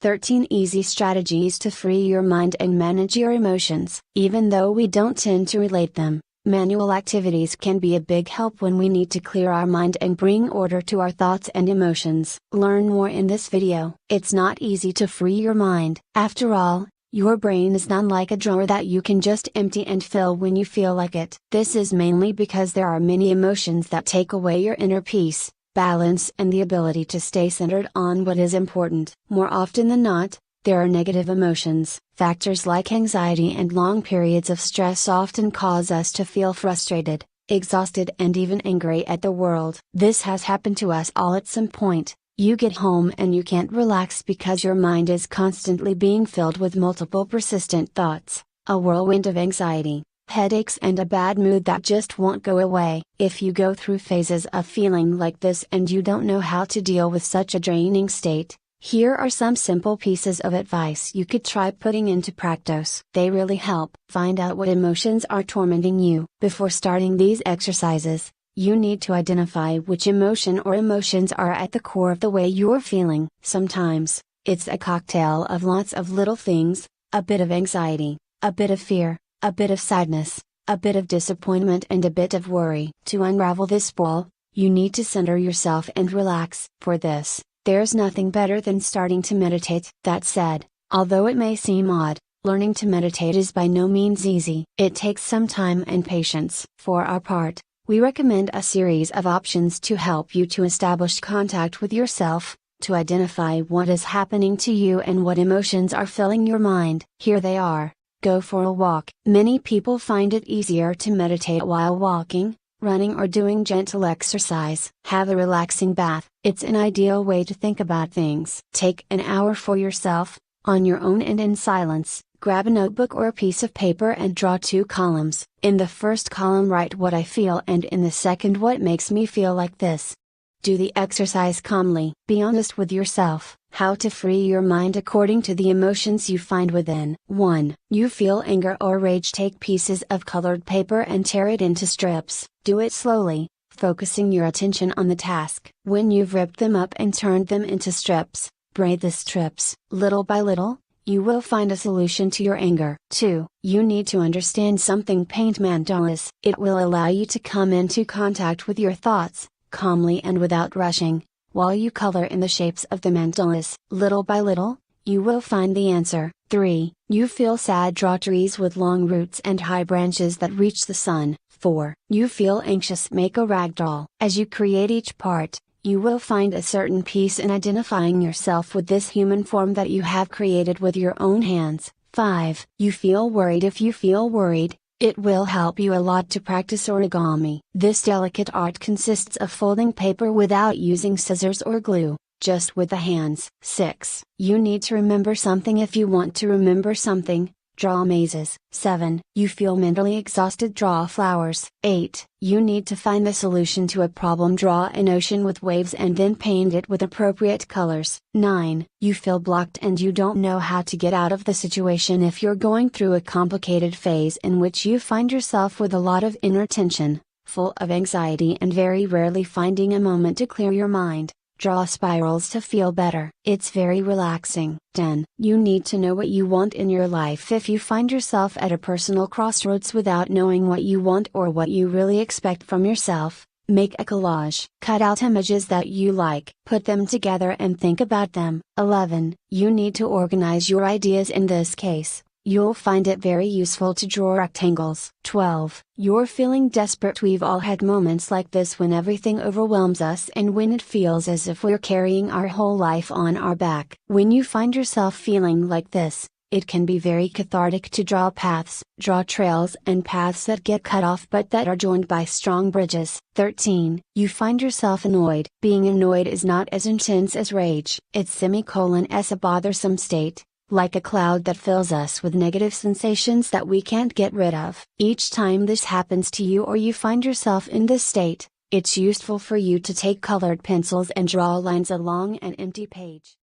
13 Easy Strategies to Free Your Mind and Manage Your Emotions. Even though we don't tend to relate them, manual activities can be a big help when we need to clear our mind and bring order to our thoughts and emotions. Learn more in this video. It's not easy to free your mind. After all, your brain is not like a drawer that you can just empty and fill when you feel like it. This is mainly because there are many emotions that take away your inner peace, balance, and the ability to stay centered on what is important. More often than not, there are negative emotions. Factors like anxiety and long periods of stress often cause us to feel frustrated, exhausted, and even angry at the world. This has happened to us all at some point. You get home and you can't relax because your mind is constantly being filled with multiple persistent thoughts, a whirlwind of anxiety, headaches, and a bad mood that just won't go away. If you go through phases of feeling like this and you don't know how to deal with such a draining state, here are some simple pieces of advice you could try putting into practice. They really help. Find out what emotions are tormenting you. Before starting these exercises, you need to identify which emotion or emotions are at the core of the way you're feeling. Sometimes, it's a cocktail of lots of little things: a bit of anxiety, a bit of fear, a bit of sadness, a bit of disappointment, and a bit of worry. To unravel this ball, you need to center yourself and relax. For this, there's nothing better than starting to meditate. That said, although it may seem odd, learning to meditate is by no means easy. It takes some time and patience. For our part, we recommend a series of options to help you to establish contact with yourself, to identify what is happening to you and what emotions are filling your mind. Here they are. Go for a walk. Many people find it easier to meditate while walking, running, or doing gentle exercise. Have a relaxing bath. It's an ideal way to think about things. Take an hour for yourself, on your own and in silence. Grab a notebook or a piece of paper and draw 2 columns. In the first column, write what I feel, and in the second, what makes me feel like this. Do the exercise calmly. Be honest with yourself. How to free your mind according to the emotions you find within. 1. You feel anger or rage. Take pieces of colored paper and tear it into strips. Do it slowly, focusing your attention on the task. When you've ripped them up and turned them into strips, braid the strips. Little by little, you will find a solution to your anger. 2. You need to understand something. Paint mandalas. It will allow you to come into contact with your thoughts, calmly and without rushing, while you color in the shapes of the mandalas. Little by little, you will find the answer. 3. You feel sad. Draw trees with long roots and high branches that reach the sun. 4. You feel anxious. Make a ragdoll. As you create each part, you will find a certain peace in identifying yourself with this human form that you have created with your own hands. 5. You feel worried. If you feel worried, it will help you a lot to practice origami. This delicate art consists of folding paper without using scissors or glue, just with the hands. 6. You need to remember something. If you want to remember something, draw mazes. 7. You feel mentally exhausted. Draw flowers. 8. You need to find the solution to a problem. Draw an ocean with waves and then paint it with appropriate colors. 9. You feel blocked and you don't know how to get out of the situation. If you're going through a complicated phase in which you find yourself with a lot of inner tension, full of anxiety, and very rarely finding a moment to clear your mind, draw spirals to feel better. It's very relaxing. 10. You need to know what you want in your life. If you find yourself at a personal crossroads without knowing what you want or what you really expect from yourself, make a collage. Cut out images that you like. Put them together and think about them. 11. You need to organize your ideas. In this case, you'll find it very useful to draw rectangles. 12. You're feeling desperate. We've all had moments like this when everything overwhelms us and when it feels as if we're carrying our whole life on our back. When you find yourself feeling like this, it can be very cathartic to draw paths. Draw trails and paths that get cut off but that are joined by strong bridges. 13. You find yourself annoyed. Being annoyed is not as intense as rage. It's a bothersome state, like a cloud that fills us with negative sensations that we can't get rid of. Each time this happens to you or you find yourself in this state, it's useful for you to take colored pencils and draw lines along an empty page.